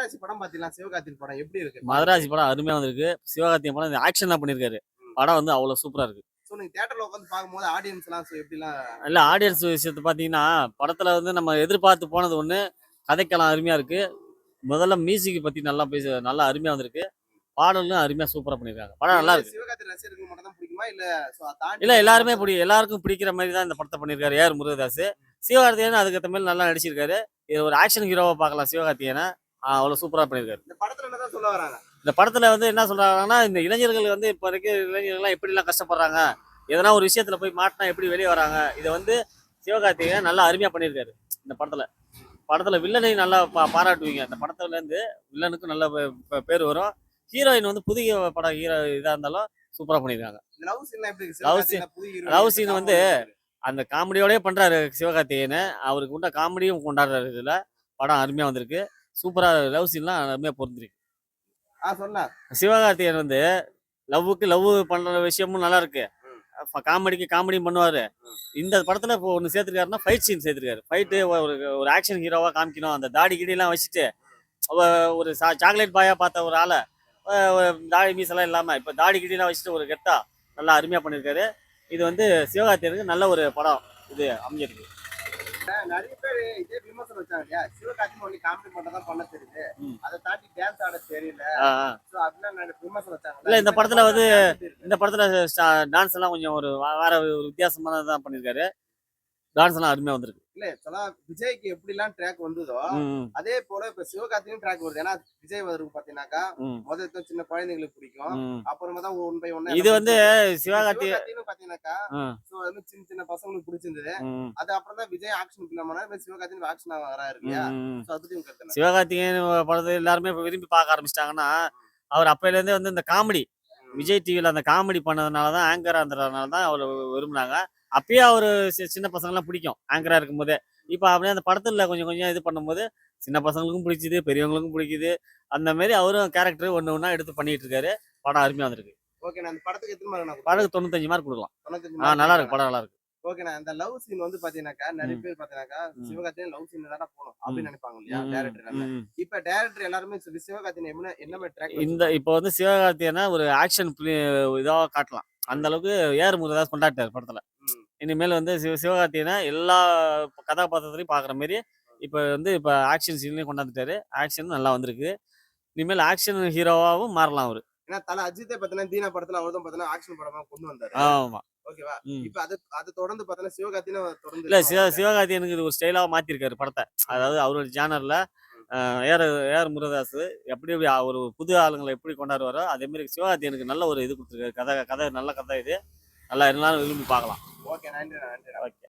மதராசி படம் பாத்தீங்களா? சிவகார்த்திகேயன் படம் எப்படி இருக்கு? மதராசி படம் அருமையா வந்திருக்கு. சிவகார்த்திகேயன் படம் ஆக்ஷன் தான் பண்ணியிருக்காரு. படம் வந்து அவ்வளோ சூப்பரா இருக்கு. சோ நீங்க தியேட்டர்ல உட்கார்ந்து பாக்கும்போது ஆடியன்ஸ்லாம் எப்படிலாம்? இல்ல ஆடியன்ஸ் விஷயத்த பார்த்தீங்கன்னா, படத்துல வந்து நம்ம எதிர்பார்த்து போனது ஒண்ணு, கதைக்களம் அருமையா இருக்கு. முதல்ல மியூசிக் பத்தி நல்லா அருமையா வந்திருக்கு. பாடலும் அருமையா சூப்பரா பண்ணியிருக்காங்க. படம் நல்லா இருக்கு. சிவகார்த்திகேயன் ரசிகர்களுக்கு மட்டும் தான் பிடிக்குமா? இல்ல தாண்டி இல்ல எல்லாருமே எல்லாருக்கும் பிடிக்கிற மாதிரி தான் இந்த படத்தை பண்ணியிருக்காரு ஏஆர் முருகதாஸ். சிவகார்த்திகேயன் அதுக்கேற்ற மாதிரி நல்லா நடிச்சிருக்காரு. இது ஒரு ஆக்ஷன் ஹீரோவா பார்க்கலாம் சிவகார்த்திகேயனை. அவ்வளோ சூப்பரா பண்ணியிருக்காரு. இந்த படத்துல என்னதான் சொல்ல வராங்க? இந்த படத்துல வந்து என்ன சொல்றாங்கன்னா, இந்த இளைஞர்கள் வந்து இப்ப இருக்க இளைஞர்கள்லாம் எப்படிலாம் கஷ்டப்படுறாங்க, எதனா ஒரு விஷயத்துல போய் மாட்டினா எப்படி வெளியே வராங்க, இதை வந்து சிவகார்த்திகேயன் நல்லா அருமையா பண்ணியிருக்காரு இந்த படத்துல. படத்துல வில்லனை நல்லா பாராட்டுவீங்க. இந்த படத்துல இருந்து வில்லனுக்கும் நல்ல பேர் வரும். ஹீரோயின் வந்து புதிய படம் இதா இருந்தாலும் சூப்பரா பண்ணியிருக்காங்க. இந்த லவ் சீன்லாம் எப்படி இருக்கு? லவ் சிவகார்த்திகேயன் புது ஹீரோ லவ் சீன் வந்து அந்த காமெடியோடய பண்றாரு சிவகார்த்திகேயன். அவருக்கு உண்ட காமெடியும் கொண்டாடுறாரு இதுல. படம் அருமையா வந்திருக்கு. சூப்பரா லவ் சீன்லாம் அருமையா பொருந்திருக்கு. சொன்னா சிவகார்த்திகேயன் வந்து லவ் பண்ற விஷயமும் நல்லா இருக்கு. காமெடிக்கு காமெடியும் பண்ணுவாரு. இந்த படத்துல இப்போ ஒன்று சேர்த்திருக்காருன்னா ஃபைட் சீன் சேர்த்திருக்காரு. ஃபைட்டு ஒரு ஆக்ஷன் ஹீரோவா காமிக்கணும். அந்த தாடி கிடிலாம் வச்சுட்டு ஒரு சாக்லேட் பாயா பார்த்த ஒரு ஆளை தாடி மீசெல்லாம் இல்லாம இப்போ தாடி கிடிலாம் வச்சுட்டு ஒரு கெத்தா நல்லா அருமையா பண்ணியிருக்காரு. இது வந்து சிவகார்த்திகேயனுக்கு நல்ல ஒரு படம் இது அமைஞ்சிருக்கு. நிறைய பேர் இதே விமர்சனம் வச்சாங்க இல்லையா? சிவகார்த்திகேயன் ஒன்லி காமெடி மட்டும் தான் பண்ண தெரியுது, அதை தாண்டி டான்ஸ் ஆட தெரியல, விமர்சனம் வச்சாங்க. இல்ல இந்த படத்துல டான்ஸ் எல்லாம் கொஞ்சம் வேற ஒரு வித்தியாசமானதான் பண்ணியிருக்காரு. டான்ஸ் எல்லாம் அருமையா வந்திருக்கு. இல்ல இப்பெல்லாம் விஜய்க்கு எப்படிலாம் ட்ராக் வந்ததோ அதே போல இப்ப சிவகார்த்திகேயன் ட்ராக் வருது. ஏன்னா விஜய் வரும் பாத்தீங்கன்னாக்கா முதல்ல சின்ன குழந்தைங்களுக்கு பிடிக்கும், அப்புறமா தான் ஒன் பை ஒன். இது வந்து சிவகார்த்திகேயன் பாத்தீங்கன்னாக்கா சின்ன சின்ன பசங்களுக்கு பிடிச்சிருந்தது. அது அப்புறம் தான் விஜய் ஆக்ஷன் பண்ண சிவகார்த்திகேயன் ஆக்ஷன் வராரு இல்லையா? சிவகார்த்திகேயன் படத்தை எல்லாருமே விரும்பி பார்க்க ஆரம்பிச்சிட்டாங்கன்னா, அவர் அப்பையில இருந்தே வந்து இந்த காமெடி விஜய் டிவில அந்த காமெடி பண்ணதுனாலதான் ஆங்கரா இருந்ததுனாலதான் அவர் விரும்பினாங்க. அப்பயே அவரு சின்ன பசங்கள்லாம் பிடிக்கும் ஆங்கரா இருக்கும்போதே. இப்ப அப்படியே அந்த படத்துல கொஞ்சம் கொஞ்சம் இது பண்ணும்போது சின்ன பசங்களுக்கும் பிடிக்குது, பெரியவங்களுக்கும் பிடிக்குது. அந்த மாதிரி அவரும் கேரக்டர் ஒண்ணா எடுத்து பண்ணிட்டு இருக்காரு. படம் அருமையா வந்திருக்கு. ஓகே, நான் அந்த படத்துக்கு எத்தனை மார்க்? படத்துக்கு 95 மார்க் கொடுக்கலாம். நல்லா இருக்கு, படம் நல்லா இருக்கு. ஓகேண்ணா, இந்த லவ் சீன் வந்து பாத்தீங்கன்னாக்கா நிறைய பேர் பாத்தீங்கன்னாக்கா சிவகார்த்திகேயன் லவ் சீன் தானே போகணும் அப்படின்னு நினைப்பாங்க இல்லையா டைரக்டர்? இப்ப டைரக்டர் எல்லாருமே சிவகார்த்திகேயன் என்ன மாதிரி ட்ராக் இப்போ வந்து சிவகார்த்திகேயனை ஒரு ஆக்ஷன் இதாக காட்டலாம். அந்த அளவுக்கு ஏஆர் முருகதாஸ் கொண்டாட்டார் படத்துல. இனிமேல் வந்து சிவகார்த்திகேயனை எல்லா கதாபாத்திரத்திலையும் பாக்குற மாதிரி இப்ப ஆக்ஷன் சீன்லயும் கொண்டாந்துட்டாரு. ஆக்ஷன் நல்லா வந்திருக்கு. இனிமேல் ஆக்ஷன் ஹீரோவாவும் மாறலாம் அவரு. ஏன்னா தல அஜித்தே பாத்தீங்கன்னா தீனா படத்துல அவர்தான் பாத்தீங்கன்னா ஆக்ஷன் படமா கொண்டு வந்தாரு. ஆமா, ஓகேவா? இப்ப அது தொடர்ந்து பாத்தீங்கன்னா சிவகார்த்திகேயன் தொடர்ந்து இல்ல சிவகார்த்திகேயனுக்கு இது ஒரு ஸ்டைலாவா மாத்திருக்காரு படத்தை. அதாவது அவரோட ஜானர்ல ஏஆர் முருகதாஸ் எப்படி ஒரு புது ஆளுங்களை எப்படி கொண்டாடுவாரோ அதே மாதிரி சிவகார்த்திகேயனுக்கு நல்ல ஒரு இது கொடுத்துருக்காரு. கதை நல்ல கதை. இது நல்லா இருந்தாலும் விரும்பி பார்க்கலாம். ஓகே, நன்றி. ஓகே.